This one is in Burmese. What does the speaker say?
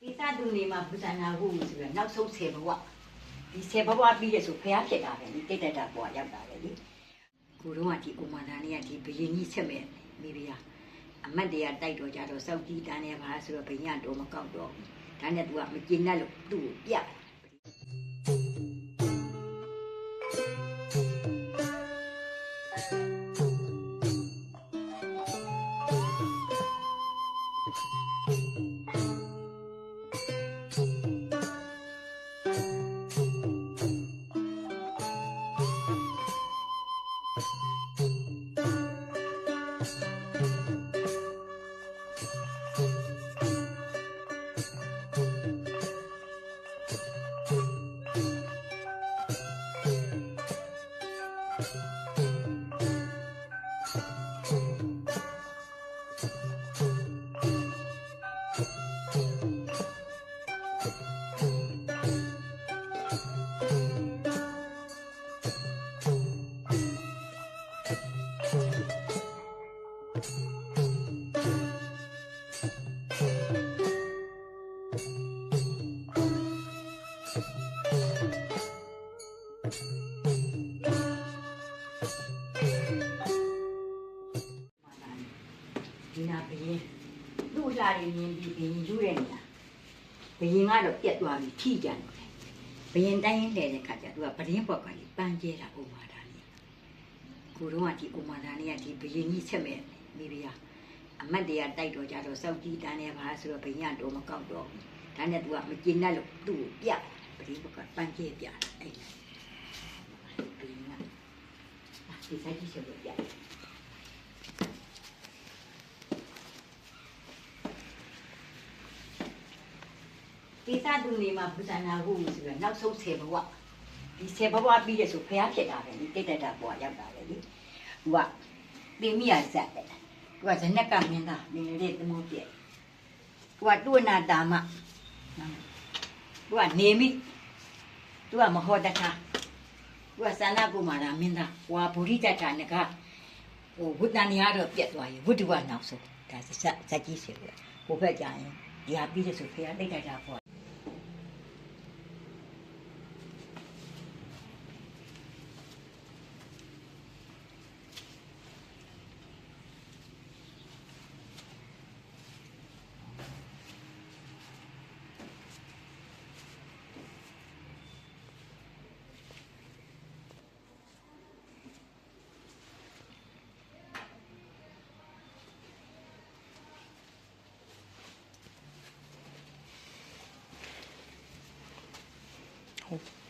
ဒီသတုနေမှာပူဇာနာဟုဆိုရနောက်ဆုံး10ဘဝဒီ10ဘဝပြီးတဲ့ဆိုဖះဖြစ်တာပဲဒီတိတ်တတ်ဘဝရောက်တာပဲလေကိုတော့ကဒီဥမာဒါနေကဒီဘယင်ကြီးဆက်မဲ့မိဖုရားအမတ်တရားတိုက်တော်ကြတော့စောက်ကြီးတန်းနေပါဆိုတော့ဘယင်ကတော့မကောက်တော့ဒါနဲ့ तू ကမကျင်တတ်လို့သူ့ကိုပြတ်ဒီနာဘယင်လူလာရင်မြင်ပြီးဘယင်ယူတဲ့နေရာဘယင်ကတော့ပြတ်သွားပြီထိကြတယ်ဘယင်တိုင်းရင်တဲ့ခါကျသူကပဒင်းပေါ်ကလေးပန်းကျဲတာဥမာဒါလေးကိုတော့ကဒီဥမာဒါလေးကဒီဘယင်ကြီးဆက်မဲ့မိဖုရားအမတ်တရားတိုက်တော်ကြတော့စောက်ကြီးတန်းနေပါဆိုတော့ဘယင်ကတော့မကောက်တော့ဒါနဲ့ तू ကမကျင်တတ်လို့သူ့ကိုပြတ်ပဒင်းပေါ်ကပန်းကျဲပြအဲ့ဘယင်ကဒီဆိုင်ကြီးဆက်လို့ပြဒီသတုနေမှာပူဇာနာဟုဆိုရနောက်ဆုံး10ဘဝဒီ10ဘဝပြီးတဲ့ဆိုဖះဖြစ်တာပဲဒီတိတ်တတ်ဘဝရောက်တာပဲလေသူကတင်မိရဇက်တယ်သူကဇနက်ကမင်းသားနေလေးသမိုးပြည့်သူကတွနာတာမသူကနေမိသူကမဟောတခါသူကသန္နာကုမာရမင်းသားဝါဗုဒ္ဓတ္ထနကဟိုဝိတ္တန်ရာတော့ပြတ်သွားရေဝိတ္တဝနောက်ဆုံးဒါဇက်ကြီးစီကိုဟိုဘက်ကြရင်ဒီဟာပြီးတဲ့ဆိုဖះတိတ်တတ်ဘဝဟုတ်